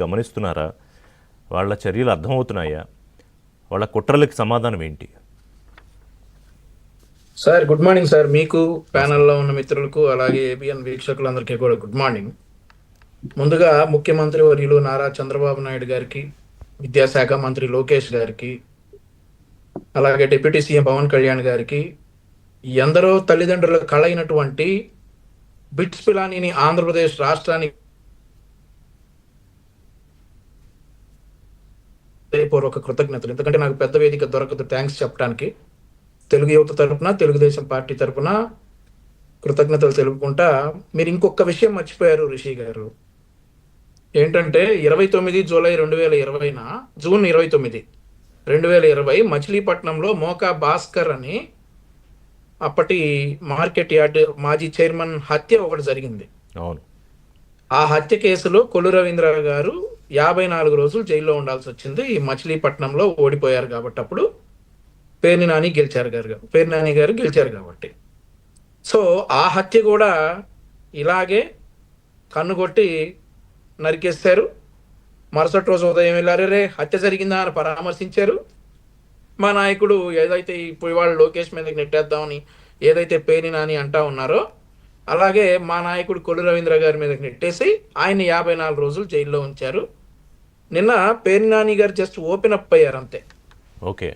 గమనిస్తున్నారా? వాళ్ళ చర్యలు అర్థమవుతున్నాయా? వాళ్ళ కుట్రలకి సమాధానం ఏంటి? Sir good morning sir. మీకు నమస్కారం. ప్యానెల్లో ఉన్న మిత్రులకు అలాగే ఏబిఎన్ వీక్షకులందరికీ కూడా గుడ్ మార్నింగ్. ముందుగా ముఖ్యమంత్రి వర్యులు నారా చంద్రబాబు నాయుడు గారికి, విద్యాశాఖ మంత్రి లోకేష్ గారికి, అలాగే డిప్యూటీ సీఎం పవన్ కళ్యాణ్ గారికి, ఎందరో తల్లిదండ్రుల కళైనటువంటి బిట్స్ పిలానీని ఆంధ్రప్రదేశ్ రాష్ట్రానికి పూర్వక కృతజ్ఞతలు. ఎందుకంటే నాకు పెద్ద వేదిక దొరకదు థ్యాంక్స్ చెప్పడానికి. తెలుగు యువత తరపున, తెలుగుదేశం పార్టీ తరపున కృతజ్ఞతలు తెలుపుకుంటా. మీరు ఇంకొక విషయం మర్చిపోయారు రిషి గారు. ఏంటంటే 29 జూలై 2020 జూన్ 29, 2020 మచిలీపట్నంలో మోకా భాస్కర్ అని అప్పటి మార్కెట్ యార్డ్ మాజీ చైర్మన్ హత్య ఒకటి జరిగింది. అవును. ఆ హత్య కేసులో కొల్లు రవీంద్ర గారు 54 రోజులు జైల్లో ఉండాల్సి వచ్చింది. ఈ మచిలీపట్నంలో ఓడిపోయారు కాబట్టి అప్పుడు పేర్ని నాని గెలిచారు కాబట్టి. సో ఆ హత్య కూడా ఇలాగే కన్నుగొట్టి నరికేశారు. మరుసటి రోజు ఉదయం వెళ్ళారు, రే హత్య జరిగిందా అని పరామర్శించారు. మా నాయకుడు ఏదైతే ఇప్పుడు ఇవాళ లోకేష్ మీదకి నెట్టేద్దామని ఏదైతే పేర్ని నాని అంటా ఉన్నారో, అలాగే మా నాయకుడు కొల్లు రవీంద్ర గారి మీదకి నెట్టేసి ఆయన్ని 54 రోజులు జైల్లో ఉంచారు. నిన్న పేర్ని నాని గారు జస్ట్ ఓపెన్ అప్ అయ్యారు అంతే. ఓకే.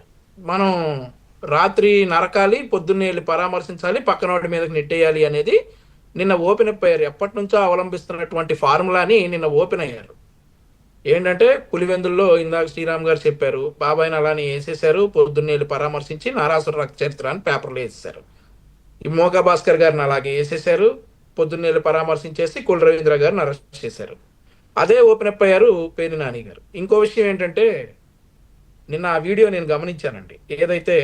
మనం రాత్రి నరకాలి, పొద్దున్నే వెళ్ళి పరామర్శించాలి, పక్కన వాటి మీదకి నెట్టేయాలి అనేది నిన్న ఓపెన్ అప్ అయ్యారు. ఎప్పటి నుంచో అవలంబిస్తున్నటువంటి ఫార్ములాని నిన్న ఓపెన్ అయ్యారు. ఏంటంటే పులివెందుల్లో ఇందాక శ్రీరామ్ గారు చెప్పారు, బాబాయ్ని అలానే వేసేశారు, పొద్దున్నే వెళ్ళి పరామర్శించి నారాసుర రక్త చరిత్ర అని పేపర్లో వేసేశారు. ఈ మోకా భాస్కర్ గారిని అలాగే వేసేశారు, పొద్దున్నే వెళ్ళి పరామర్శించేసి కొల్లు రవీంద్ర గారిని అరెస్ట్ చేశారు. అదే ఓపెన్ అప్ అయ్యారు పేర్ని నాని గారు. ఇంకో విషయం ఏంటంటే నిన్న ఆ వీడియో నేను గమనించానండి. ఏదైతే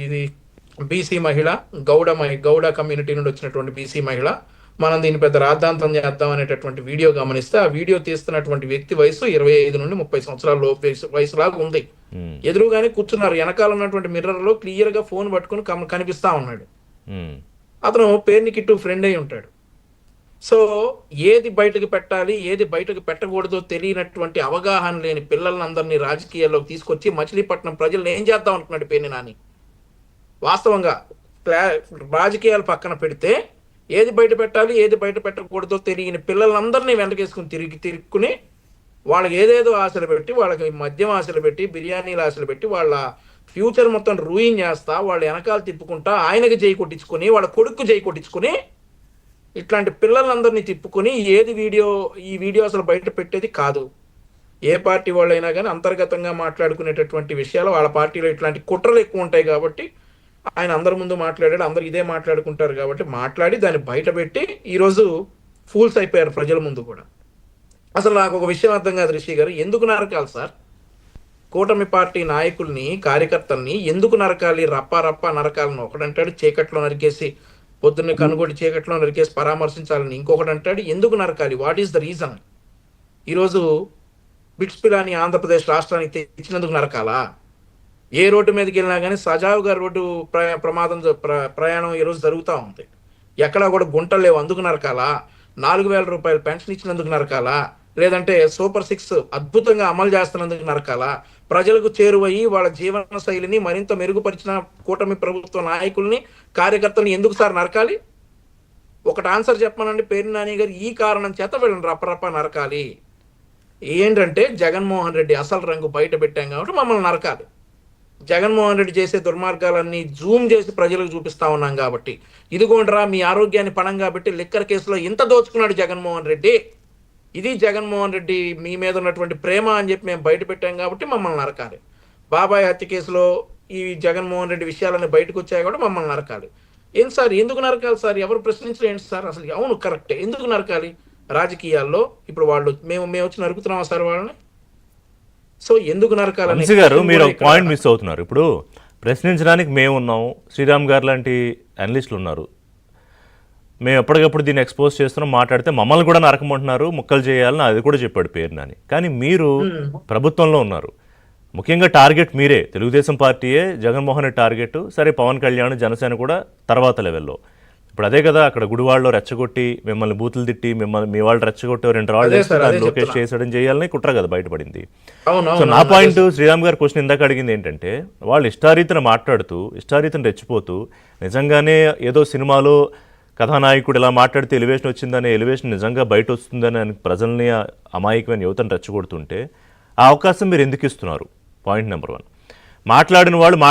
ఇది బీసీ మహిళ, గౌడ కమ్యూనిటీ నుండి వచ్చినటువంటి బీసీ మహిళ, మనం దీన్ని పెద్ద రాద్ధాంతం చేద్దాం అనేటటువంటి వీడియో గమనిస్తే, ఆ వీడియో తీస్తున్నటువంటి వ్యక్తి వయసు 25 నుండి 30 సంవత్సరాల లోపు వయసులాగా ఉంది. ఎదురుగానే కూర్చున్నారు. వెనకాల ఉన్నటువంటి మిర్రర్ లో క్లియర్ గా ఫోన్ పట్టుకుని కనిపిస్తా ఉన్నాడు. అతను పేర్ని కిట్టు ఫ్రెండ్ అయి ఉంటాడు. సో ఏది బయటకు పెట్టాలి, ఏది బయటకు పెట్టకూడదో తెలియనటువంటి అవగాహన లేని పిల్లలందరినీ రాజకీయాల్లోకి తీసుకొచ్చి మచిలీపట్నం ప్రజలను ఏం చేద్దాం అనుకున్నాడు పేర్ని నాని. వాస్తవంగా రాజకీయాలు పక్కన పెడితే ఏది బయట పెట్టాలి, ఏది బయట పెట్టకూడదో తెలియని పిల్లలందరినీ వెనకేసుకుని తిరుక్కుని వాళ్ళకి ఏదేదో ఆశలు పెట్టి, వాళ్ళకి మద్యం ఆశలు పెట్టి, బిర్యానీలు ఆశలు పెట్టి, వాళ్ళ ఫ్యూచర్ మొత్తం రూయిన్ చేస్తా, వాళ్ళ వెనకాల తిప్పుకుంటా, ఆయనకి జై కొట్టించుకుని, వాళ్ళ కొడుకు జై కొట్టించుకుని, ఇట్లాంటి పిల్లలందరినీ తిప్పుకొని ఈ వీడియో అసలు బయట పెట్టేది కాదు. ఏ పార్టీ వాళ్ళైనా కానీ అంతర్గతంగా మాట్లాడుకునేటటువంటి విషయాలు వాళ్ళ పార్టీలో ఇట్లాంటి కుట్రలు ఎక్కువ ఉంటాయి కాబట్టి ఆయన అందరి ముందు మాట్లాడాడు. అందరు ఇదే మాట్లాడుకుంటారు కాబట్టి మాట్లాడి దాన్ని బయట పెట్టి ఈరోజు ఫూల్స్ అయిపోయారు ప్రజల ముందు కూడా. అసలు నాకు ఒక విషయం అర్థం కాదు రిషి గారు, ఎందుకు నరకాలి సార్? కూటమి పార్టీ నాయకుల్ని, కార్యకర్తల్ని ఎందుకు నరకాలి? రప్ప నరకాలని ఒకడంటాడు, చీకట్లో నరికేసి పొద్దున్నే కనుగొట్టి చీకట్లో నరికేసి పరామర్శించాలని ఇంకొకటి అంటాడు. ఎందుకు నరకాలి? What is the reason? ఈరోజు బిట్స్ పిలాని ఆంధ్రప్రదేశ్ రాష్ట్రానికి తెచ్చినందుకు నరకాలా? ఏ రోడ్డు మీదకి వెళ్ళినా కానీ సజావుగా రోడ్డు ప్రయాణం ఈరోజు జరుగుతూ ఉంది. ఎక్కడా కూడా గుంటలు లేవు, అందుకు నరకాలా? 4,000 రూపాయలు పెన్షన్ ఇచ్చినందుకు నరకాలా? లేదంటే సూపర్ 6 అద్భుతంగా అమలు చేస్తున్నందుకు నరకాలా? ప్రజలకు చేరువయ్యి వాళ్ళ జీవన శైలిని మరింత మెరుగుపరిచిన కూటమి ప్రభుత్వ నాయకుల్ని, కార్యకర్తల్ని ఎందుకు సార్ నరకాలి? ఒకటి ఆన్సర్ చెప్పమనండి పేర్ని నాని గారు. ఈ కారణం చేత వీళ్ళని రప్ప నరకాలి. ఏంటంటే జగన్మోహన్ రెడ్డి అసలు రంగు బయట పెట్టాం కాబట్టి మమ్మల్ని నరకాలి. జగన్మోహన్ రెడ్డి చేసే దుర్మార్గాలన్నీ జూమ్ చేసి ప్రజలకు చూపిస్తా ఉన్నాం కాబట్టి, ఇదిగోండ్రా మీ ఆరోగ్యాన్ని పణంగా పెట్టి లిక్కర్ కేసులో ఇంత దోచుకున్నాడు జగన్మోహన్ రెడ్డి, ఇది జగన్మోహన్ రెడ్డి మీ మీద ఉన్నటువంటి ప్రేమ అని చెప్పి మేము బయట పెట్టాం కాబట్టి మమ్మల్ని నరకాలి. బాబాయ్ హత్య కేసులో ఈ జగన్మోహన్ రెడ్డి విషయాలన్నీ బయటకు వచ్చాయి కూడా మమ్మల్ని నరకాలి. ఏం సార్, ఎందుకు నరకాలి సార్? ఎవరు ప్రశ్నించలేదు ఏంటి సార్? అసలు అవును కరెక్టే, ఎందుకు నరకాలి? రాజకీయాల్లో ఇప్పుడు వాళ్ళు మేము వచ్చి నరుకుతున్నామా సార్ వాళ్ళని? సో ఎందుకు నరకాలని గారు మీరు ఒక పాయింట్ మిస్ అవుతున్నారు. ఇప్పుడు ప్రశ్నించడానికి మేము ఉన్నాము, శ్రీరామ్ గారు లాంటి అనలిస్టులు ఉన్నారు, మేము ఎప్పటికప్పుడు దీన్ని ఎక్స్పోజ్ చేస్తున్నాం, మాట్లాడితే మమ్మల్ని కూడా నరకమంటున్నారు, ముక్కలు చేయాలని అది కూడా చెప్పాడు పేరు నాని. కానీ మీరు ప్రభుత్వంలో ఉన్నారు, ముఖ్యంగా టార్గెట్ మీరే, తెలుగుదేశం పార్టీయే జగన్మోహన్ రెడ్డి టార్గెట్. సరే పవన్ కళ్యాణ్, జనసేన కూడా తర్వాత లెవెల్లో. ఇప్పుడు అదే కదా అక్కడ గుడివాడలో రెచ్చగొట్టి మిమ్మల్ని బూతులు తిట్టి మిమ్మల్ని మీ వాళ్ళు రెచ్చగొట్టి 2 రాళ్ళు అదే వేస్తే సార్, దాన్ని అదే లోకేష్ చెప్తున్నా. చేసాడని చేయాలని కుట్ర కదా బయటపడింది. అవును సో అవును నా అవును, అదే పాయింట్ శ్రీరామ్ గారు క్వశ్చన్ ఇందాక అడిగింది ఏంటంటే వాళ్ళు ఇష్టారీతిన మాట్లాడుతూ ఇష్టారీతిని రెచ్చిపోతూ నిజంగానే ఏదో సినిమాలో కథానాయకుడు ఇలా మాట్లాడితే ఎలివేషన్ వచ్చిందనే ఎలివేషన్ నిజంగా బయట వస్తుందని ప్రజల్ని అమాయకమైన యువతను రెచ్చగొడుతుంటే ఆ అవకాశం మీరు ఎందుకు ఇస్తున్నారు? Point number 1. మాట్లాడిన వాళ్ళు